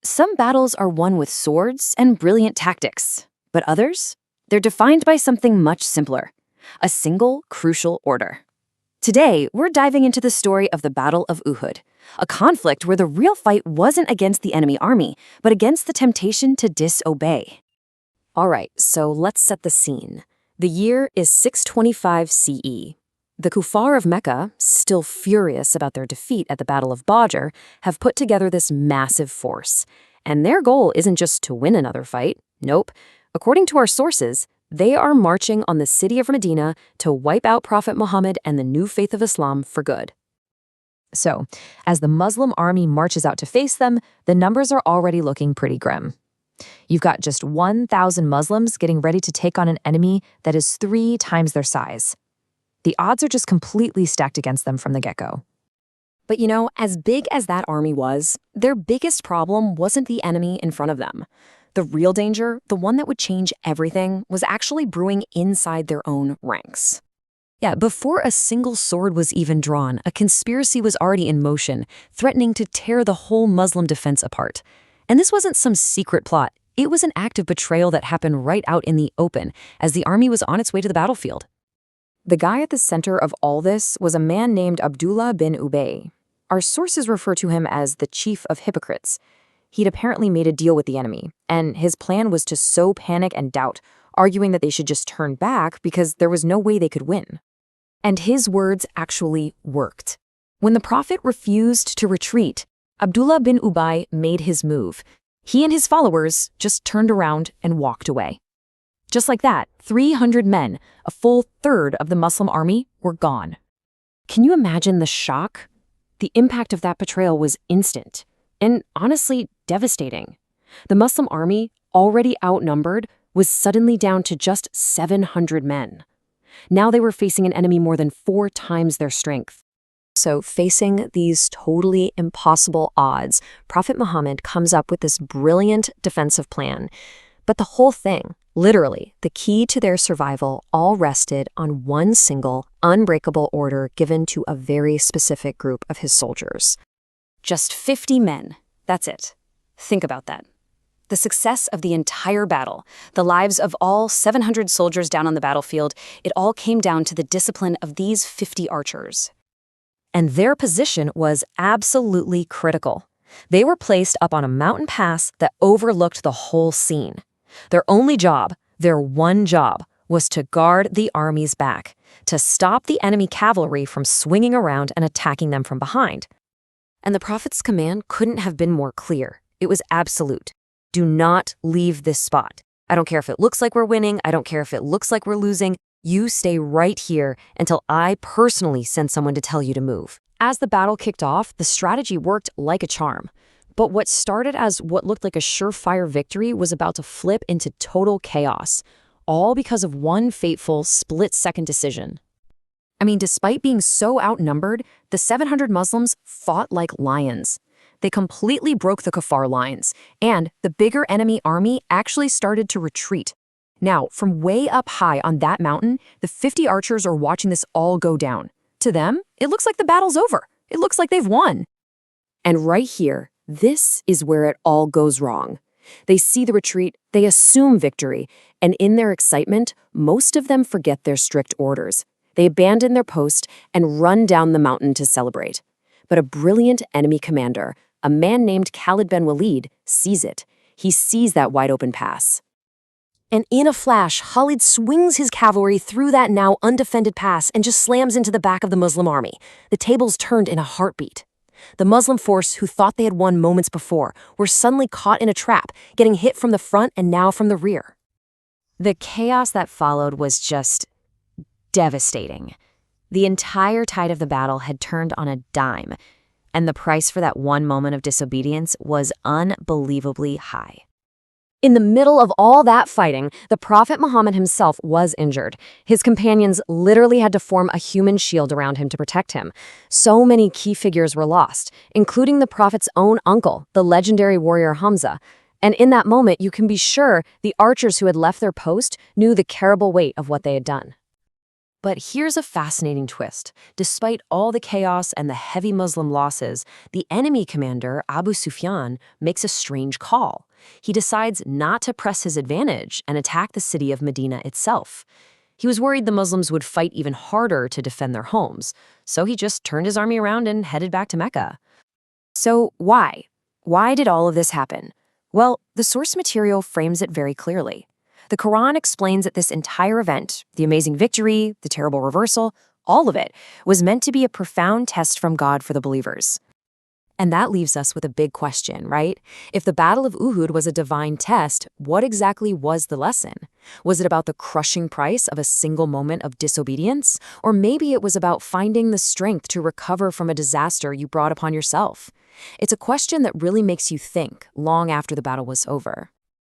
Some battles are won with swords and brilliant tactics, but others, they're defined by something much simpler, a single crucial order. Today, we're diving into the story of the Battle of Uhud, a conflict where the real fight wasn't against the enemy army, but against the temptation to disobey. All right, so let's set the scene. The year is 625 CE. The Kuffar of Mecca, still furious about their defeat at the Battle of Badr, have put together this massive force. And their goal isn't just to win another fight. Nope. According to our sources, they are marching on the city of Medina to wipe out Prophet Muhammad and the new faith of Islam for good. So, as the Muslim army marches out to face them, the numbers are already looking pretty grim. You've got just 1,000 Muslims getting ready to take on an enemy that is 3 times their size. The odds are just completely stacked against them from the get-go. But as big as that army was, their biggest problem wasn't the enemy in front of them. The real danger, the one that would change everything, was actually brewing inside their own ranks. Yeah, before a single sword was even drawn, a conspiracy was already in motion, threatening to tear the whole Muslim defense apart. And this wasn't some secret plot. It was an act of betrayal that happened right out in the open, as the army was on its way to the battlefield. The guy at the center of all this was a man named Abdullah bin Ubay. Our sources refer to him as the chief of hypocrites. He'd apparently made a deal with the enemy, and his plan was to sow panic and doubt, arguing that they should just turn back because there was no way they could win. And his words actually worked. When the Prophet refused to retreat, Abdullah bin Ubay made his move. He and his followers just turned around and walked away. Just like that, 300 men, a full third of the Muslim army, were gone. Can you imagine the shock? The impact of that betrayal was instant, and honestly, devastating. The Muslim army, already outnumbered, was suddenly down to just 700 men. Now they were facing an enemy more than 4 times their strength. So, facing these totally impossible odds, Prophet Muhammad comes up with this brilliant defensive plan. But the whole thing, literally, the key to their survival, all rested on one single, unbreakable order given to a very specific group of his soldiers. Just 50 men. That's it. Think about that. The success of the entire battle, the lives of all 700 soldiers down on the battlefield, it all came down to the discipline of these 50 archers. And their position was absolutely critical. They were placed up on a mountain pass that overlooked the whole scene. Their only job, their one job, was to guard the army's back, to stop the enemy cavalry from swinging around and attacking them from behind. And the Prophet's command couldn't have been more clear. It was absolute. Do not leave this spot. I don't care if it looks like we're winning. I don't care if it looks like we're losing. You stay right here until I personally send someone to tell you to move. As the battle kicked off, the strategy worked like a charm. But what started as what looked like a surefire victory was about to flip into total chaos, all because of one fateful split-second decision. Despite being so outnumbered, the 700 Muslims fought like lions. They completely broke the Kuffar lines, and the bigger enemy army actually started to retreat. Now, from way up high on that mountain, the 50 archers are watching this all go down. To them, it looks like the battle's over. It looks like they've won. And right here, this is where it all goes wrong. They see the retreat, they assume victory, and in their excitement, most of them forget their strict orders. They abandon their post and run down the mountain to celebrate. But a brilliant enemy commander, a man named Khalid bin Walid, sees it. He sees that wide-open pass. And in a flash, Khalid swings his cavalry through that now undefended pass and just slams into the back of the Muslim army. The tables turned in a heartbeat. The Muslim force, who thought they had won moments before, were suddenly caught in a trap, getting hit from the front and now from the rear. The chaos that followed was just devastating. The entire tide of the battle had turned on a dime, and the price for that one moment of disobedience was unbelievably high. In the middle of all that fighting, the Prophet Muhammad himself was injured. His companions literally had to form a human shield around him to protect him. So many key figures were lost, including the Prophet's own uncle, the legendary warrior Hamza. And in that moment, you can be sure the archers who had left their post knew the terrible weight of what they had done. But here's a fascinating twist. Despite all the chaos and the heavy Muslim losses, the enemy commander, Abu Sufyan, makes a strange call. He decides not to press his advantage and attack the city of Medina itself. He was worried the Muslims would fight even harder to defend their homes, so he just turned his army around and headed back to Mecca. So why? Why did all of this happen? Well, the source material frames it very clearly. The Quran explains that this entire event, the amazing victory, the terrible reversal, all of it, was meant to be a profound test from God for the believers. And that leaves us with a big question, right? If the Battle of Uhud was a divine test, what exactly was the lesson? Was it about the crushing price of a single moment of disobedience? Or maybe it was about finding the strength to recover from a disaster you brought upon yourself? It's a question that really makes you think long after the battle was over.